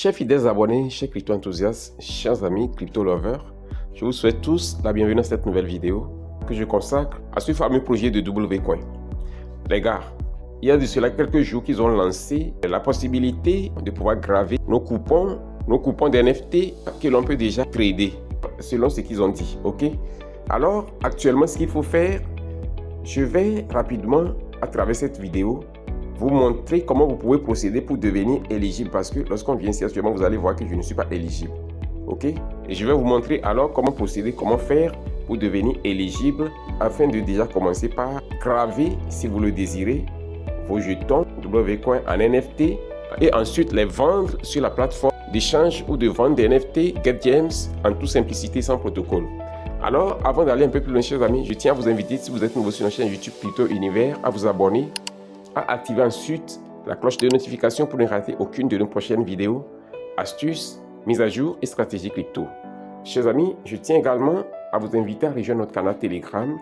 Chers fidèles abonnés, chers crypto-enthousiastes, chers amis crypto-lovers, je vous souhaite tous la bienvenue dans cette nouvelle vidéo que je consacre à ce fameux projet de WCoin. Les gars, il y a de cela quelques jours qu'ils ont lancé la possibilité de pouvoir graver nos coupons d'NFT que l'on peut déjà trader, selon ce qu'ils ont dit, ok? Alors, actuellement, ce qu'il faut faire, je vais rapidement, à travers cette vidéo, vous montrer comment vous pouvez procéder pour devenir éligible, parce que lorsqu'on vient ici actuellement, vous allez voir que je ne suis pas éligible, ok? Et je vais vous montrer alors comment procéder, comment faire pour devenir éligible, afin de déjà commencer par graver, si vous le désirez, vos jetons WCoin en NFT et ensuite les vendre sur la plateforme d'échange ou de vente des NFT GetGems en toute simplicité, sans protocole. Alors, avant d'aller un peu plus loin, chers amis, je tiens à vous inviter, si vous êtes nouveau sur la chaîne YouTube Crypto Univers, à vous abonner, à activer ensuite la cloche de notification pour ne rater aucune de nos prochaines vidéos, astuces, mises à jour et stratégies crypto. Chers amis, je tiens également à vous inviter à rejoindre notre canal Telegram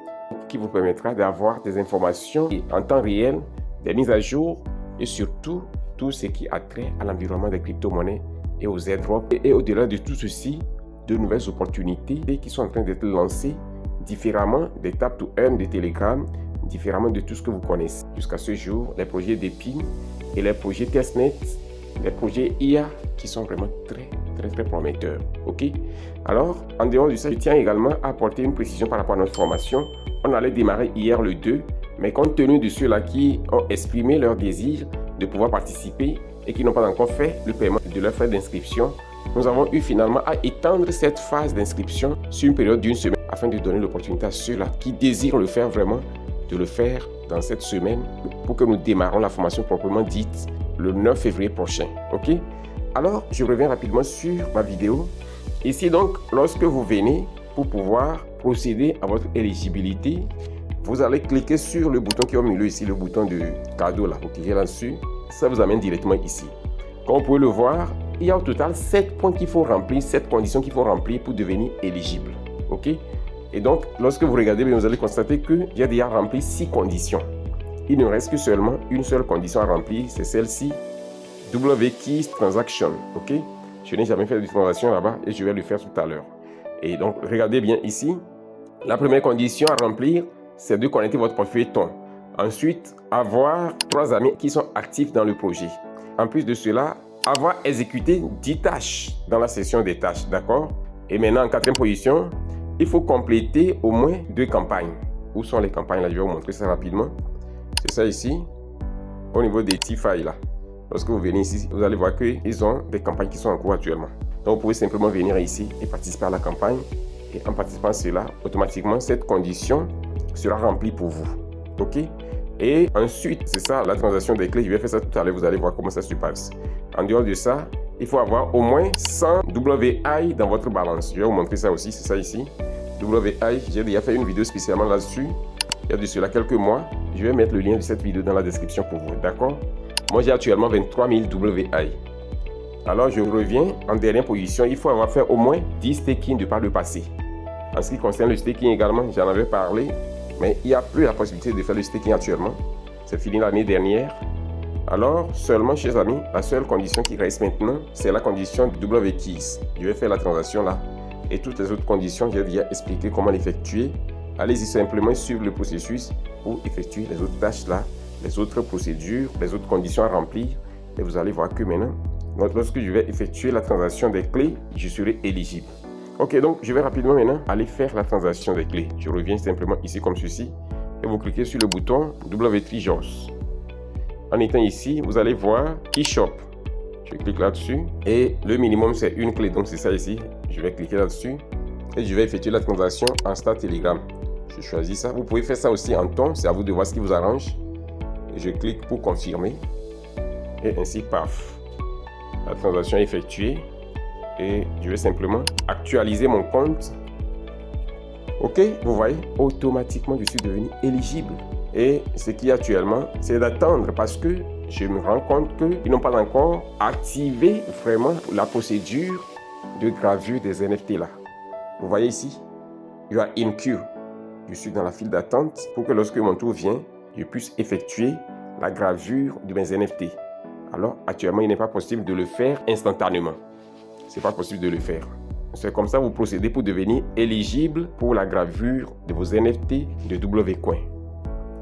qui vous permettra d'avoir des informations en temps réel, des mises à jour et surtout tout ce qui a trait à l'environnement des crypto-monnaies et aux airdrops. Et au-delà de tout ceci, de nouvelles opportunités qui sont en train d'être lancées différemment des tap to earn de Telegram, différemment de tout ce que vous connaissez. Jusqu'à ce jour, les projets d'Epine et les projets Testnet, les projets IA qui sont vraiment très prometteurs. Ok? Alors, en dehors de ça, je tiens également à apporter une précision par rapport à notre formation. On allait démarrer hier le 2, mais compte tenu de ceux-là qui ont exprimé leur désir de pouvoir participer et qui n'ont pas encore fait le paiement de leurs frais d'inscription, nous avons eu finalement à étendre cette phase d'inscription sur une période d'une semaine afin de donner l'opportunité à ceux-là qui désirent le faire vraiment, de le faire dans cette semaine pour que nous démarrons la formation proprement dite le 9 février prochain. Ok? Alors, je reviens rapidement sur ma vidéo. Ici donc, lorsque vous venez pour pouvoir procéder à votre éligibilité, vous allez cliquer sur le bouton qui est au milieu ici, le bouton de cadeau là. Vous cliquez là-dessus, ça vous amène directement ici. Comme vous pouvez le voir, il y a au total 7 points qu'il faut remplir, 7 conditions qu'il faut remplir pour devenir éligible. Ok? Et donc, lorsque vous regardez, vous allez constater qu'il y a déjà rempli 6 conditions. Il ne reste que seulement une seule condition à remplir, c'est celle-ci, WKeys Transaction. Ok? Je n'ai jamais fait de transaction là-bas et je vais le faire tout à l'heure. Et donc, regardez bien ici. La première condition à remplir, c'est de connecter votre portefeuille Ton. Ensuite, avoir 3 amis qui sont actifs dans le projet. En plus de cela, avoir exécuté 10 tâches dans la session des tâches, d'accord? Et maintenant, en 4e position, il faut compléter au moins 2 campagnes. Où sont les campagnes là? Je vais vous montrer ça rapidement. C'est ça ici, au niveau des T-Files là. Lorsque vous venez ici, vous allez voir qu'ils ont des campagnes qui sont en cours actuellement. Donc, vous pouvez simplement venir ici et participer à la campagne. Et en participant à cela, automatiquement, cette condition sera remplie pour vous. OK? Et ensuite, c'est ça, la transaction des clés. Je vais faire ça tout à l'heure, vous allez voir comment ça se passe. En dehors de ça, il faut avoir au moins 100 WI dans votre balance. Je vais vous montrer ça aussi, c'est ça ici. WI, j'ai déjà fait une vidéo spécialement là-dessus. Il y a de cela quelques mois. Je vais mettre le lien de cette vidéo dans la description pour vous, d'accord? Moi, j'ai actuellement 23 000 WI. Alors, je reviens en dernière position. Il faut avoir fait au moins 10 staking de par le passé. En ce qui concerne le staking également, j'en avais parlé. Mais il n'y a plus la possibilité de faire le staking actuellement. C'est fini l'année dernière. Alors, seulement, chers amis, la seule condition qui reste maintenant, c'est la condition de WKeys. Je vais faire la transaction là. Et toutes les autres conditions, j'ai déjà expliqué comment l'effectuer. Allez-y simplement suivre le processus pour effectuer les autres tâches là, les autres procédures, les autres conditions à remplir. Et vous allez voir que maintenant, lorsque je vais effectuer la transaction des clés, je serai éligible. Ok, donc je vais rapidement maintenant aller faire la transaction des clés. Je reviens simplement ici comme ceci et vous cliquez sur le bouton W3JOS. En étant ici, vous allez voir eShop. Je clique là-dessus et le minimum c'est une clé, donc c'est ça ici. Je vais cliquer là-dessus et je vais effectuer la transaction en start Telegram. Je choisis ça. Vous pouvez faire ça aussi en ton, c'est à vous de voir ce qui vous arrange. Et je clique pour confirmer et ainsi paf. La transaction est effectuée. Et je vais simplement actualiser mon compte. Ok, vous voyez, automatiquement je suis devenu éligible. Et ce qui actuellement, c'est d'attendre parce que je me rends compte qu'ils n'ont pas encore activé vraiment la procédure de gravure des NFT là. Vous voyez ici, you are in queue. Je suis dans la file d'attente pour que lorsque mon tour vient, je puisse effectuer la gravure de mes NFT. alors actuellement, il n'est pas possible de le faire instantanément. C'est pas possible de le faire. C'est comme ça que vous procédez pour devenir éligible pour la gravure de vos NFT de WCoin.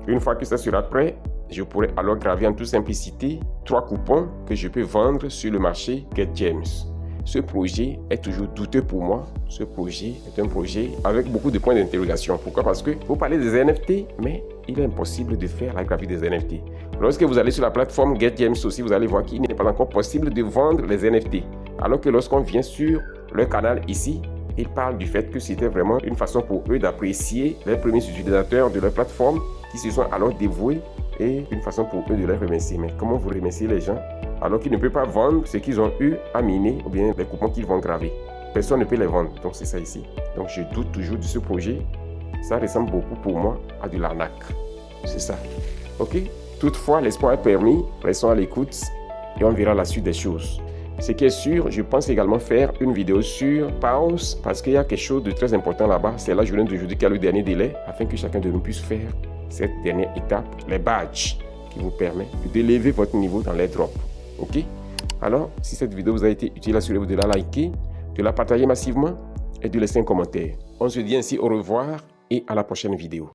Une fois que ça sera prêt, je pourrai alors graver en toute simplicité 3 coupons que je peux vendre sur le marché GetGems. Ce projet est toujours douteux pour moi. Ce projet est un projet avec beaucoup de points d'interrogation. Pourquoi? Parce que vous parlez des NFT, mais il est impossible de faire la gravure des NFT. Lorsque vous allez sur la plateforme GetGems aussi, vous allez voir qu'il n'est pas encore possible de vendre les NFT. Alors que lorsqu'on vient sur leur canal ici, ils parlent du fait que c'était vraiment une façon pour eux d'apprécier les premiers utilisateurs de leur plateforme qui se sont alors dévoués et une façon pour eux de les remercier. Mais comment vous remerciez les gens alors qu'ils ne peuvent pas vendre ce qu'ils ont eu à miner ou bien les coupons qu'ils vont graver? Personne ne peut les vendre. Donc c'est ça ici. Donc je doute toujours de ce projet. Ça ressemble beaucoup pour moi à de l'arnaque. C'est ça. Ok? Toutefois, l'espoir est permis. Restons à l'écoute et on verra la suite des choses. Ce qui est sûr, je pense également faire une vidéo sur Pause parce qu'il y a quelque chose de très important là-bas. C'est la journée d'aujourd'hui qui a le dernier délai afin que chacun de nous puisse faire cette dernière étape, les badges qui vous permettent d'élever votre niveau dans les drops. Ok? Alors, si cette vidéo vous a été utile, assurez-vous de la liker, de la partager massivement et de laisser un commentaire. On se dit ainsi au revoir et à la prochaine vidéo.